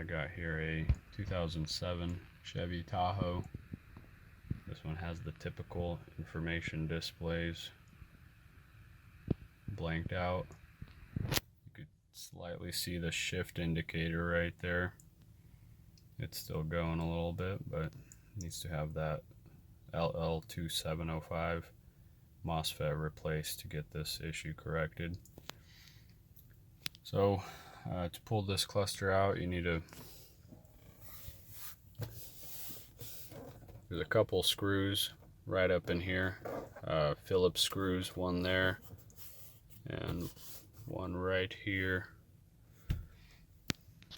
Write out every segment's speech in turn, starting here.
I got here a 2007 Chevy Tahoe. This one has the typical information displays blanked out. You could slightly see the shift indicator right there. It's still going a little bit, but it needs to have that LL2705 MOSFET replaced to get this issue corrected. So to pull this cluster out, you need there's a couple screws right up in here, Phillips screws, one there and one right here.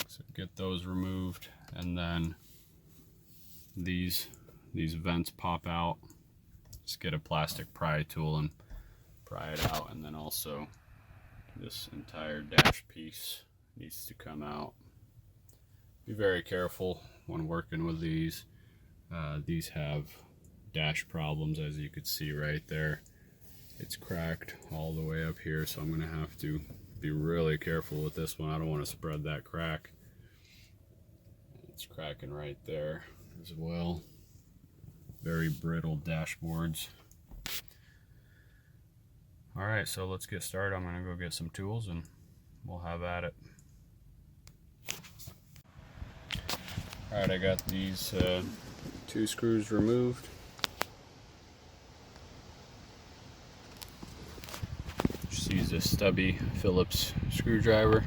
So get those removed, and then these vents pop out. Just get a plastic pry tool and pry it out, and then also this entire dash piece needs to come out. Be very careful when working with these. These have dash problems, as you could see right there. It's cracked all the way up here, so I'm going to have to be really careful with this one. I don't want to spread that crack. It's cracking right there as well. Very brittle dashboards. Alright, so let's get started. I'm going to go get some tools and we'll have at it. Alright, I got these two screws removed. Just use a stubby Phillips screwdriver.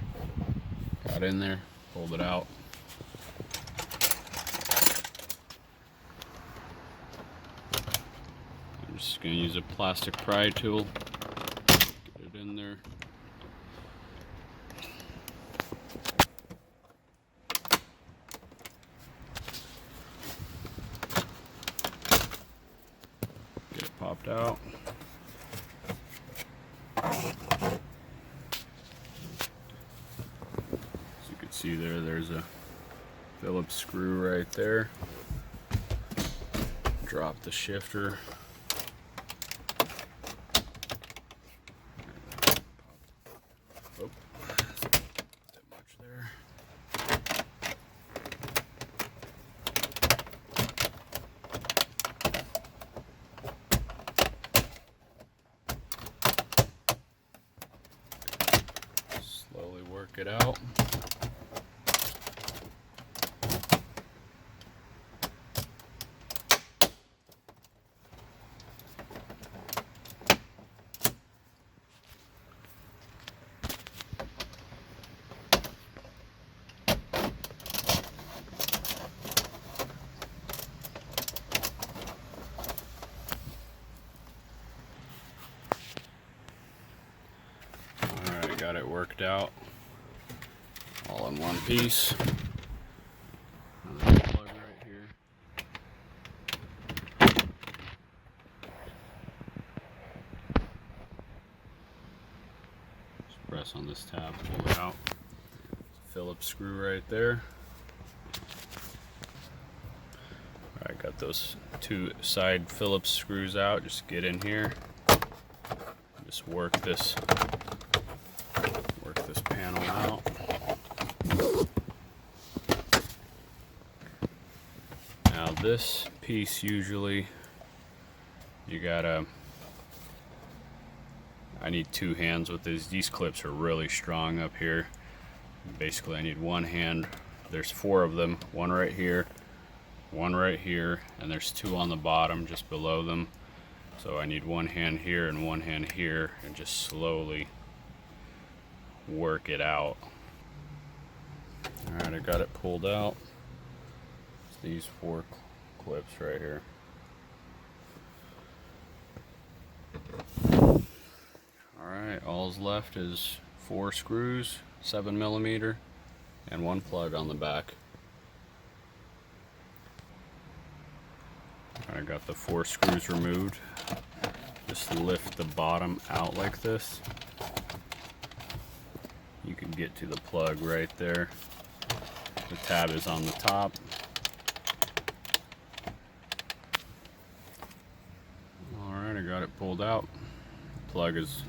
Got in there, pulled it out. I'm just going to use a plastic pry tool. Get it in there. Get it popped out. As you can see there's a Phillips screw right there. Drop the shifter. Oh, too much there. Slowly work it out. Got it worked out all in one piece. Another plug right here. Just press on this tab, pull it out. Phillips screw right there. Alright, got those two side Phillips screws out. Just get in here. Just work this panel out. Now this piece, usually I need two hands with these. These clips are really strong up here. Basically I need one hand. There's four of them, one right here, and there's two on the bottom just below them. So I need one hand here and one hand here, and just slowly work it out. Alright, I got it pulled out. It's these four clips right here. Alright, all's left is four screws, 7mm, and one plug on the back. I got the four screws removed. Just lift the bottom out like this. You can get to the plug right there. The tab is on the top. Alright, I got it pulled out. The plug is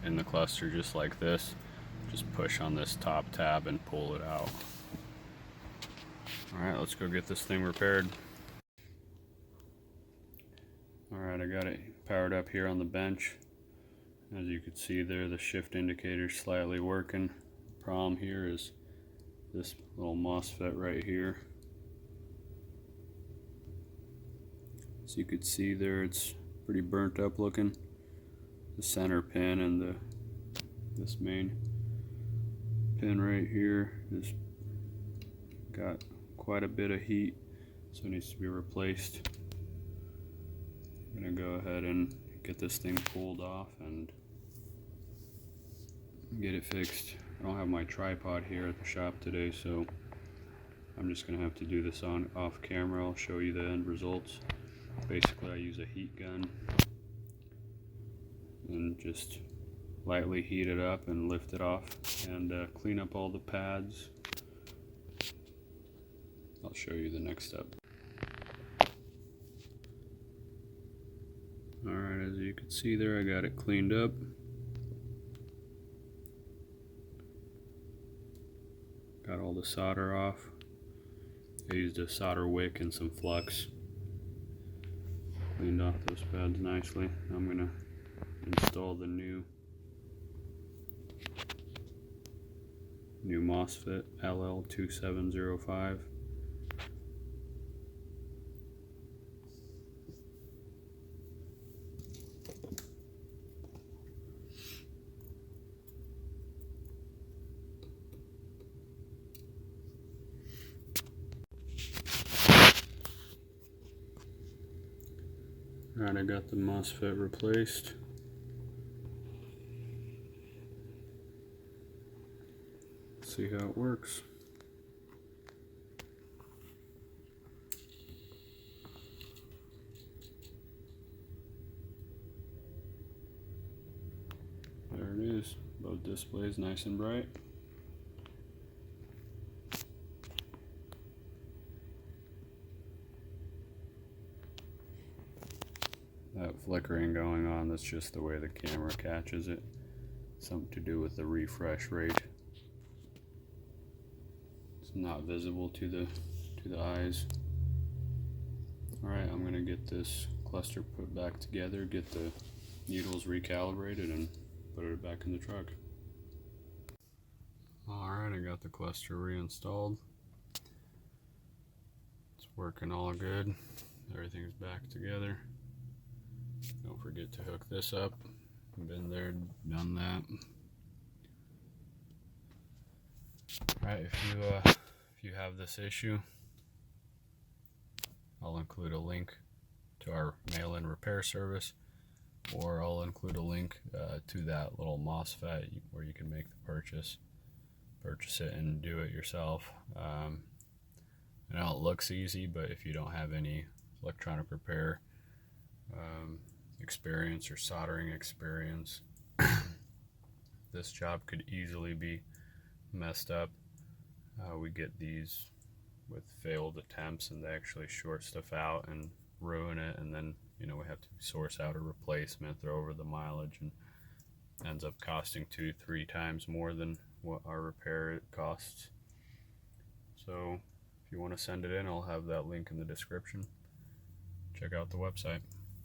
in the cluster just like this. Just push on this top tab and pull it out. let's go get this thing repaired. Alright, I got it powered up here on the bench. As you can see there, the shift indicator is slightly working. The problem here is this little MOSFET right here. As you can see there, it's pretty burnt up looking. The center pin and this main pin right here is got quite a bit of heat, so it needs to be replaced. I'm gonna go ahead and get this thing pulled off and get it fixed. I don't have my tripod here at the shop today, so I'm just gonna have to do this off camera. I'll show you the end results. Basically, I use a heat gun and just lightly heat it up and lift it off and clean up all the pads. I'll show you the next step. Alright, as you can see there, I got it cleaned up. Got all the solder off. I used a solder wick and some flux. Cleaned off those pads nicely. I'm gonna install the new MOSFET LL2705. Alright, I got the MOSFET replaced. Let's see how it works. There it is. Both displays nice and bright. That flickering going on, that's just the way the camera catches it. Something to do with the refresh rate. It's not visible to the eyes. Alright, I'm gonna get this cluster put back together, get the needles recalibrated, and put it back in the truck. Alright, I got the cluster reinstalled. It's working all good. Everything's back together. Don't forget to hook this up. Been there, done that. Alright, if you have this issue, I'll include a link to our mail-in repair service, or I'll include a link to that little MOSFET where you can make the purchase it and do it yourself. I know it looks easy, but if you don't have any electronic repair experience or soldering experience, this job could easily be messed up. We get these with failed attempts, and they actually short stuff out and ruin it, and then we have to source out a replacement, throw over the mileage, and ends up costing 2-3 times more than what our repair costs. So if you want to send it in, I'll have that link in the description. Check out the website.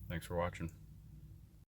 Thanks for watching.